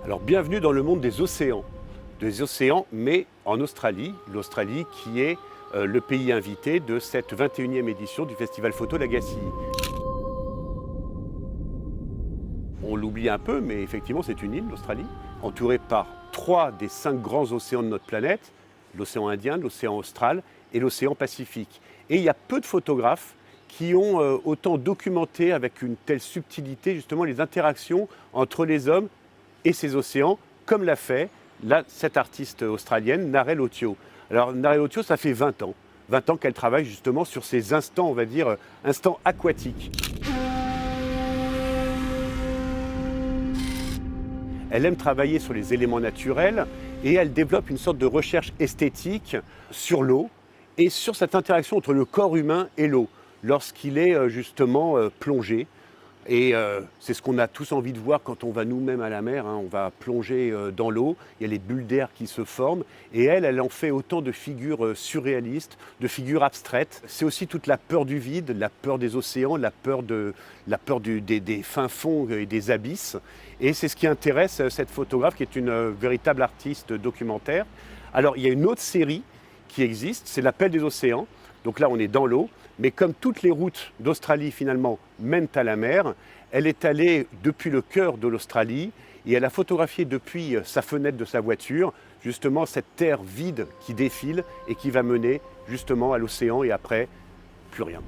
Alors bienvenue dans le monde des océans. Des océans, mais en Australie. L'Australie qui est le pays invité de cette 21e édition du Festival Photo Lagacilly. On l'oublie un peu, mais effectivement c'est une île, l'Australie, entourée par 3 des 5 grands océans de notre planète, l'océan Indien, l'océan Austral et l'océan Pacifique. Et il y a peu de photographes qui ont autant documenté avec une telle subtilité justement les interactions entre les hommes et ces océans, comme l'a fait cette artiste australienne, Narelle Otio. Alors Narelle Otio, ça fait 20 ans qu'elle travaille justement sur ces instants, on va dire, instants aquatiques. Elle aime travailler sur les éléments naturels et elle développe une sorte de recherche esthétique sur l'eau et sur cette interaction entre le corps humain et l'eau lorsqu'il est justement plongé. Et c'est ce qu'on a tous envie de voir quand on va nous-mêmes à la mer, hein. On va plonger dans l'eau, il y a les bulles d'air qui se forment et elle en fait autant de figures surréalistes, de figures abstraites. C'est aussi toute la peur du vide, la peur des océans, la peur des fins fonds et des abysses. Et c'est ce qui intéresse cette photographe qui est une véritable artiste documentaire. Alors il y a une autre série qui existe, c'est l'Appel des océans. Donc là on est dans l'eau. Mais comme toutes les routes d'Australie finalement mènent à la mer, elle est allée depuis le cœur de l'Australie et elle a photographié depuis sa fenêtre de sa voiture justement cette terre vide qui défile et qui va mener justement à l'océan et après, plus rien.